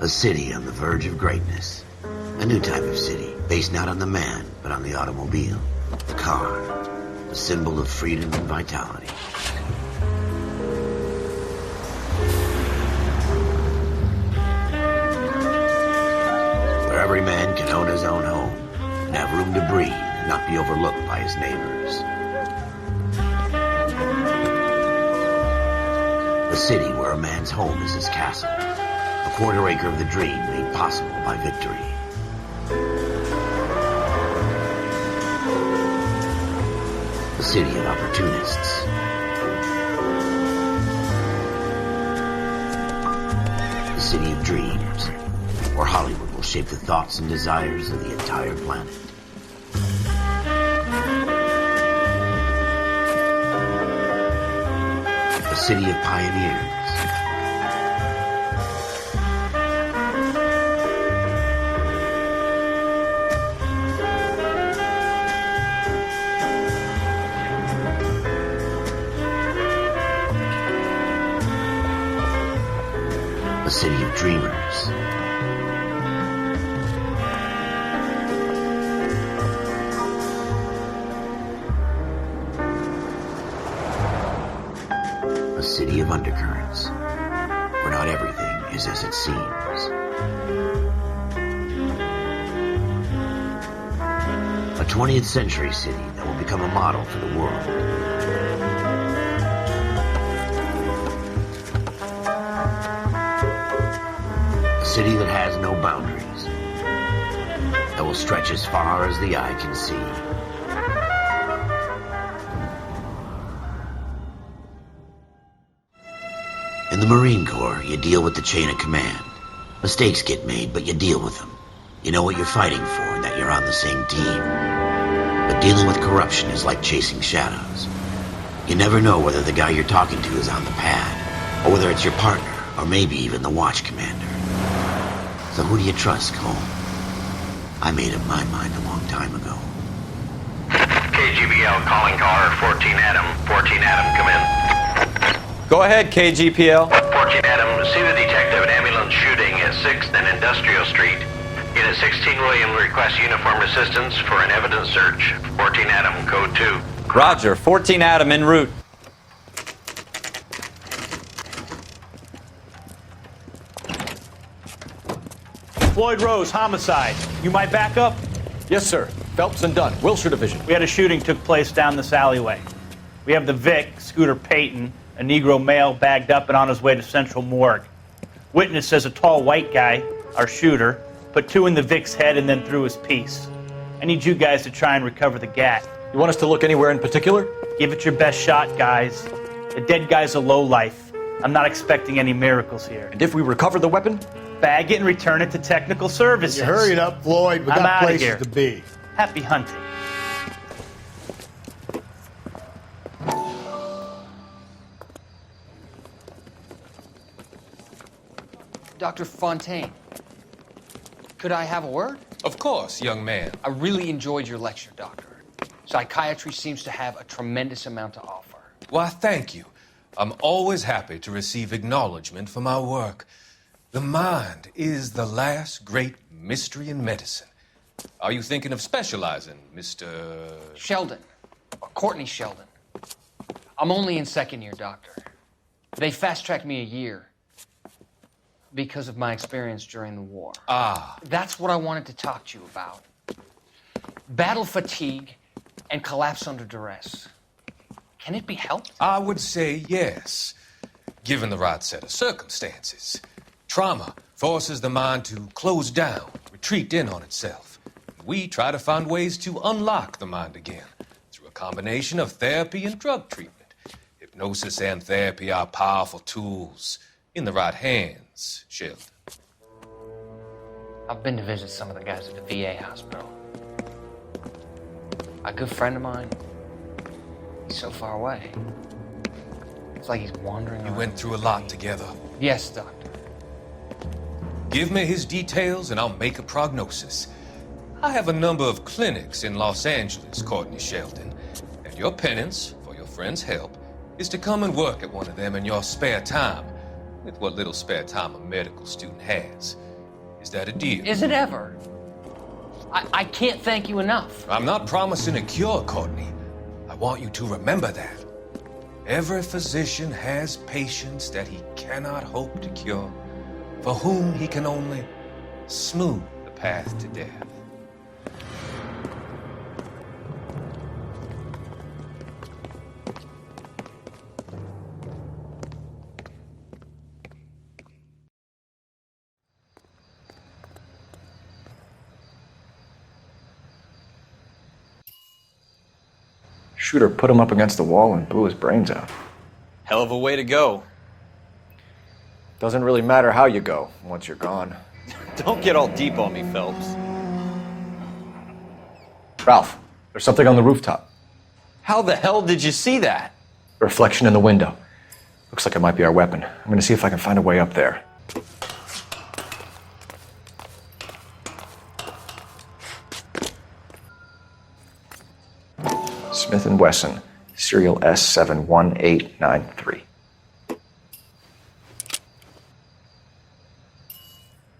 A city on the verge of greatness. A new type of city, based not on the man, but on the automobile. The car. A symbol of freedom and vitality. Where every man can own his own home, and have room to breathe, and not be overlooked by his neighbors. A city where a man's home is his castle. A quarter acre of the dream made possible by victory. A city of opportunists. A city of dreams, where Hollywood will shape the thoughts and desires of the entire planet. A city of pioneers. A city of dreamers. A city of undercurrents, where not everything is as it seems. A 20th century city that will become a model for the world. A city that has no boundaries, that will stretch as far as the eye can see. In the Marine Corps, you deal with the chain of command. Mistakes get made, but you deal with them. You know what you're fighting for and that you're on the same team. But dealing with corruption is like chasing shadows. You never know whether the guy you're talking to is on the pad, or whether it's your partner, or maybe even the watch commander. So who do you trust, Cole? I made up my mind a long time ago. KGPL calling car 14 Adam. 14 Adam, come in. Go ahead, KGPL. 14 Adam, see the detective at ambulance shooting at 6th and Industrial Street. Unit 16 William requests uniformed assistance for an evidence search. 14 Adam, code 2. Roger, 14 Adam en route. Floyd Rose, homicide. You might back up? Yes, sir. Phelps and Dunn, Wilshire Division. We had a shooting took place down this alleyway. We have the Vic, Scooter Payton, a Negro male bagged up and on his way to Central Morgue. Witness says a tall white guy, our shooter, put 2 in the Vic's head and then threw his piece. I need you guys to try and recover the gat. You want us to look anywhere in particular? Give it your best shot, guys. The dead guy's a lowlife. I'm not expecting any miracles here. And if we recover the weapon? Bag it and return it to technical services. You hurry it up, Floyd. We I'm got outta places here. to be. Happy hunting. Dr. Fontaine, could I have a word? Of course, young man. I really enjoyed your lecture, Doctor. Psychiatry seems to have a tremendous amount to offer. Why, thank you. I'm always happy to receive acknowledgement for my work. The mind is the last great mystery in medicine. Are you thinking of specializing, Mr. Sheldon, or Courtney Sheldon. I'm only in second year, Doctor. They fast-tracked me a year because of my experience during the war. Ah. That's what I wanted to talk to you about. Battle fatigue and collapse under duress. Can it be helped? I would say yes, given the right set of circumstances. Trauma forces the mind to close down, retreat in on itself. We try to find ways to unlock the mind again through a combination of therapy and drug treatment. Hypnosis and therapy are powerful tools in the right hands, Sheldon. I've been to visit some of the guys at the VA hospital. A good friend of mine, he's so far away. It's like he's wandering around. We went through a lot together. Yes, Doctor. Give me his details and I'll make a prognosis. I have a number of clinics in Los Angeles, Courtney Sheldon, and your penance for your friend's help is to come and work at one of them in your spare time, with what little spare time a medical student has. Is that a deal? Is it ever? I can't thank you enough. I'm not promising a cure, Courtney. I want you to remember that. Every physician has patients that he cannot hope to cure, for whom he can only smooth the path to death. Shooter put him up against the wall and blew his brains out. Hell of a way to go. Doesn't really matter how you go once you're gone. Don't get all deep on me, Phelps. Ralph, there's something on the rooftop. How the hell did you see that? A reflection in the window. Looks like it might be our weapon. I'm gonna see if I can find a way up there. Smith & Wesson, serial S71893.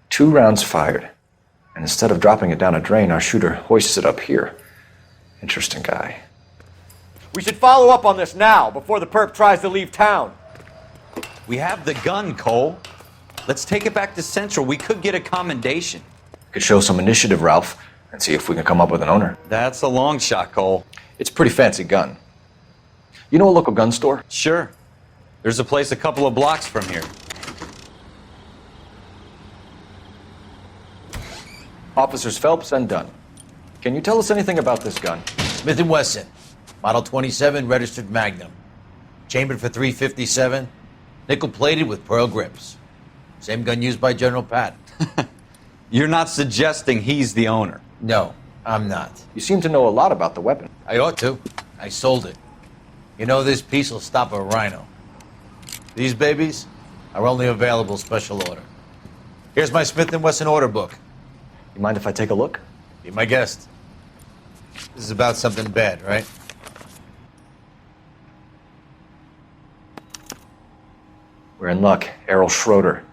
2 rounds fired, and instead of dropping it down a drain, our shooter hoists it up here. Interesting guy. We should follow up on this now, before the perp tries to leave town. We have the gun, Cole. Let's take it back to Central. We could get a commendation. Could show some initiative, Ralph, and see if we can come up with an owner. That's a long shot, Cole. It's a pretty fancy gun. You know a local gun store? Sure. There's a place a couple of blocks from here. Officers Phelps and Dunn. Can you tell us anything about this gun? Smith & Wesson, Model 27, registered Magnum. Chambered for .357, nickel-plated with pearl grips. Same gun used by General Patton. You're not suggesting he's the owner? No, I'm not. You seem to know a lot about the weapon. I ought to. I sold it. You know, this piece will stop a rhino. These babies are only available special order. Here's my Smith & Wesson order book. You mind if I take a look? Be my guest. This is about something bad, right? We're in luck. Errol Schroeder,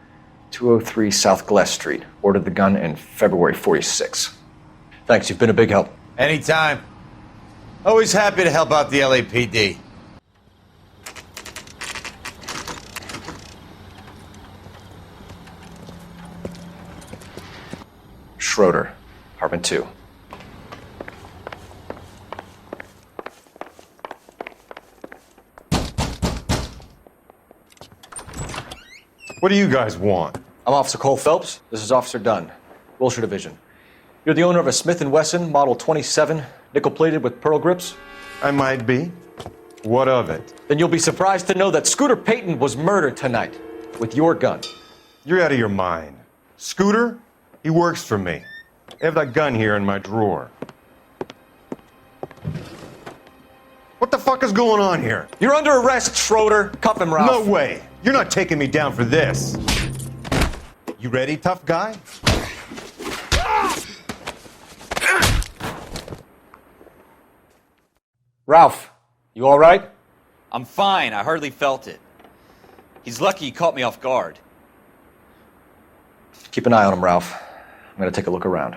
203 South Glass Street. Ordered the gun in February '46. Thanks, you've been a big help. Anytime. Always happy to help out the LAPD. Schroeder, apartment 2. What do you guys want? I'm Officer Cole Phelps. This is Officer Dunn, Wilshire Division. You're the owner of a Smith & Wesson Model 27, nickel-plated with pearl grips? I might be. What of it? Then you'll be surprised to know that Scooter Payton was murdered tonight with your gun. You're out of your mind. Scooter? He works for me. I have that gun here in my drawer. What the fuck is going on here? You're under arrest, Schroeder. Cuff him, Ralph. No way. You're not taking me down for this. You ready, tough guy? Ralph, you all right? I'm fine. I hardly felt it. He's lucky he caught me off guard. Keep an eye on him, Ralph. I'm gonna take a look around.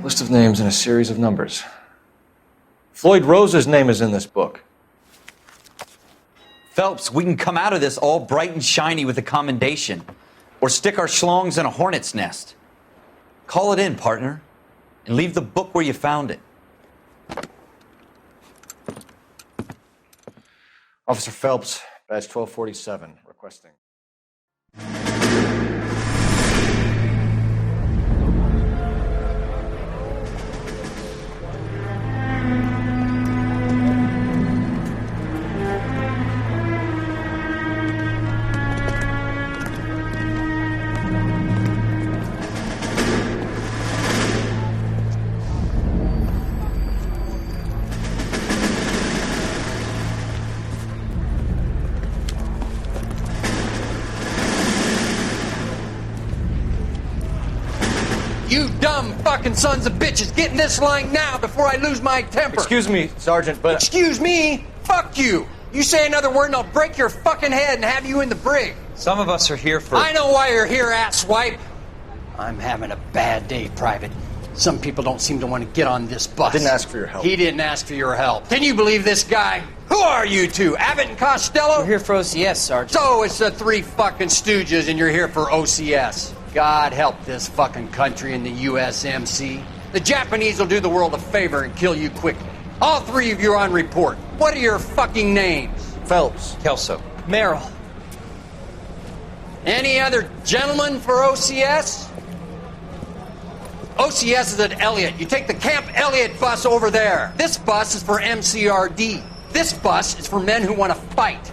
List of names and a series of numbers. Floyd Rose's name is in this book. Phelps, we can come out of this all bright and shiny with a commendation. Or stick our schlongs in a hornet's nest. Call it in, partner. And leave the book where you found it. Officer Phelps, badge 1247, requesting. fucking sons of bitches. Get in this line now before I lose my temper. Excuse me, Sergeant, but... Excuse me? Fuck you. You say another word and I'll break your fucking head and have you in the brig. Some of us are here for... I know why you're here, asswipe. I'm having a bad day, Private. Some people don't seem to want to get on this bus. Didn't ask for your help. He didn't ask for your help. Can you believe this guy? Who are you two? Abbott and Costello? We're here for OCS, Sergeant. So it's the three fucking stooges and you're here for OCS. God help this fucking country and the USMC. The Japanese will do the world a favor and kill you quickly. All three of you are on report. What are your fucking names? Phelps. Kelso. Merrill. Any other gentlemen for OCS? OCS is at Elliott. You take the Camp Elliott bus over there. This bus is for MCRD. This bus is for men who want to fight.